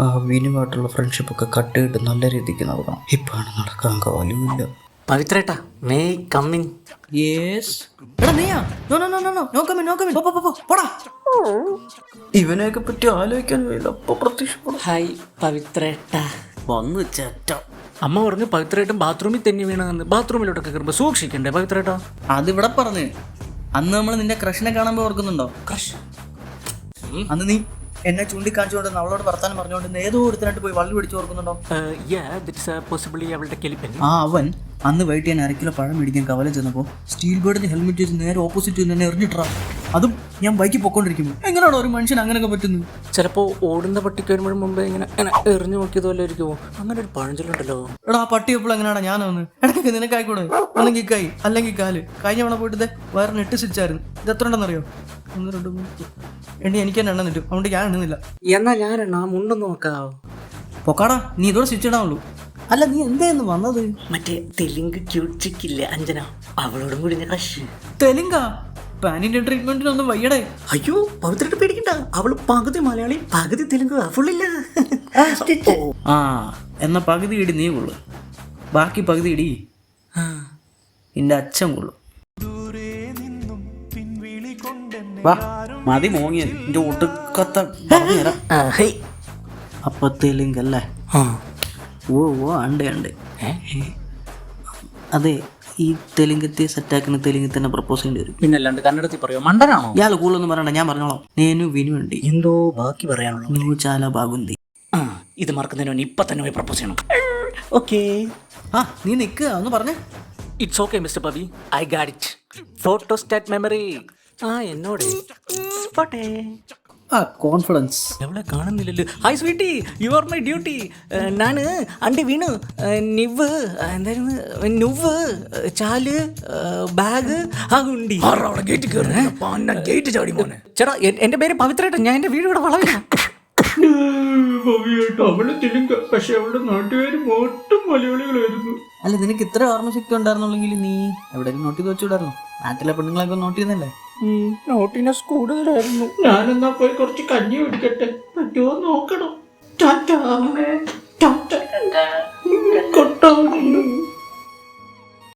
ആ വിനുമായിട്ടുള്ള ഫ്രണ്ട്ഷിപ്പൊക്കെ കട്ട് ചെയ്തിട്ട് നല്ല രീതിക്ക് നടക്കണം. ഇപ്പാണ് നടക്കാൻ കാലുമില്ല. പവിത്രേട്ടാ മേ കമ്മിൻ. യെസ്. എടാ നീയാ? No no no no no no come in no come in. പോ പോ പോ പോടാ. ഇവനെയൊക്കെ പറ്റി ആലോചിക്കാൻ കഴിയില്ല. അപ്പൊ പ്രത്യക്ഷപ്പെടും. ഹായ് പവിത്രേട്ടാ. വന്ന് ചേറ്റ. അമ്മ പറഞ്ഞു പവിത്രേട്ടൻ ബാത്റൂമിൽ തന്നെ വീണെന്ന്. ബാത്റൂമിലോട്ടൊക്കെ കയറുമ്പോൾ സൂക്ഷിക്കണ്ടേ പവിത്രേട്ടാ? അതിവിടെ പറഞ്ഞ് അന്ന് നമ്മൾ നിന്റെ ക്രഷിനെ കാണുമ്പോൾ ഓർക്കുന്നുണ്ടോ? ക്രഷ്? അന്ന് നീ എന്നെ ചൂണ്ടിക്കാണിച്ചുകൊണ്ട് അവളോട് വർത്താനം പറഞ്ഞുകൊണ്ട് ഏതോ ഒരുത്തനായിട്ട് പോയി വള്ളി പിടിച്ച് ഓർക്കുന്നുണ്ടോ? അവളുടെ കെലിപ്പൻ. ആ അവൻ അന്ന് വൈകിട്ട് ഞാൻ 1 കിലോ പഴം മേടിക്കാൻ കവല ചെന്നപ്പോൾ സ്റ്റീൽ ബേർഡിന് ഹെൽമെറ്റ് വെച്ച് നേരെ ഓപ്പോസിറ്റ് തന്നെ എറിഞ്ഞിട്ടാ. അതും ഞാൻ ബൈക്കിൽ പൊക്കോണ്ടിരിക്കുമ്പോൾ. എങ്ങനെയാണോ ഒരു മനുഷ്യൻ അങ്ങനെയൊക്കെ പറ്റുന്നു? ചിലപ്പോൾ ഓടുന്ന പട്ടിക്ക് വരുമ്പോഴും മുമ്പേ ഇങ്ങനെ എറിഞ്ഞു നോക്കിയതുപോലെ ഇരിക്കുമോ? അങ്ങനെ ഒരു പഴഞ്ചൊല്ലുണ്ടല്ലോ. എടാ ആ പട്ടി എപ്പോഴും എങ്ങനെയാടാ ഞാൻ വന്ന് ഇടയ്ക്ക് നിനക്കായിക്കൂടെ? ഒന്നെങ്കിൽ കൈ അല്ലെങ്കിൽ കാല്. കഴിഞ്ഞ തവണ പോയിട്ട് വയറിന് 8 സ്റ്റിച്ചായിരുന്നു. ഇത് എത്ര ഉണ്ടെന്നറിയോ? 1 2 3 എണ്ണി എനിക്ക് തന്നെ എണ്ണം നിട്ടു. അതുകൊണ്ട് ഞാൻ എണ്ണുന്നില്ല. എന്നാ ഞാൻ മുണ്ടൊന്ന് നോക്കാവോ? പൊക്കാടാ നീ ഇതോടെ സ്റ്റിച്ച് ഇടാവുള്ളൂ. അല്ല നീ എന്തായിരുന്നു വന്നത്? മറ്റേ തെലുങ്ക് ക്യൂട്ട് ചിക്കില്ലേ അഞ്ജന, അവളോടും കൂടി ക്രഷ്. തെലുങ്കാ? പാനിന്റെ ട്രീറ്റ്മെന്റിനൊന്നും വയ്യടേ. അയ്യോ പവിത്രട്ട് പേടിക്കണ്ട, അവള് പകുതി മലയാളി പകുതി തെലുങ്ക്. ഫുള്ളില്ല. ആ എന്നാ പകുതി ഇടി നീ കൊള്ളു, ബാക്കി പകുതി ഇടി നിന്റെ അച്ഛൻ കൊള്ളു. വാ മതി മോങ്ങിയത് നിന്റെ ഒടുക്കത്ത. അപ്പൊ തെലുങ്കല്ലേ? ഓ ഓ അണ്ട് അണ്ട്. അതെ, ഈ തെലുങ്കത്തെ സെറ്റാക്കുന്ന തെലുങ്കിൽ തന്നെ പ്രപ്പോസ് ചെയ്യേണ്ടി വരും. പിന്നല്ലാണ്ട് കന്നഡത്തിൽ പറയോ? മണ്ടനാണോ ഇയാൾ കൂടുതലൊന്നും പറയണ്ട, ഞാൻ പറഞ്ഞോളാം. നേനു വിനു ഉണ്ട്. എന്തോ ബാക്കി പറയാനുള്ളൂ. നൂ ചാല ബാഗുന്തി. ഇത് മറക്കുന്നതിന് ഇപ്പൊ തന്നെ പോയി പ്രപ്പോസ് ചെയ്യണം. ഓക്കേ. ആ നീ നിൽക്കുക ഒന്ന് പറഞ്ഞേ. It's okay mister Pavi, I got it. Photostat memory. എന്നോട് പോട്ടെ. കോൺഫിഡൻസ് എവിടെ കാണുന്നില്ലല്ലോ. Hi sweetie, you are my duty. നാന് അണ്ടി വീണു നിവ് എന്തായിരുന്നു നുവ് ചാല് ബാഗ് ഗുണ്ടി ഗേറ്റ് ചാടി മോനെ. ചേട്ടാ എന്റെ പേര് പവിത്രേട്ടൻ, ഞാൻ എന്റെ വീട് ഇവിടെ വളവില്ല. പക്ഷെ അവളുടെ നാട്ടുകാർ മൊത്തം മലയാളികളായിരുന്നു. അല്ല നിനക്ക് ഇത്ര ഓർമ്മശക്തി ഉണ്ടായിരുന്നുള്ളെങ്കിൽ നീ എവിടെയും നോട്ട് ചെയ്ത് വെച്ചുവിടായിരുന്നു. നാട്ടിലെ പെണ്ണുങ്ങളൊക്കെ നോട്ട് ചെയ്യുന്നല്ലേ? നോട്ടിനെസ് കൂടുതലായിരുന്നു. ഞാനെന്നാ പോയി കുറച്ച് കഞ്ഞി കുടിക്കട്ടെ, പറ്റുമോ നോക്കണം. ടാറ്റാ.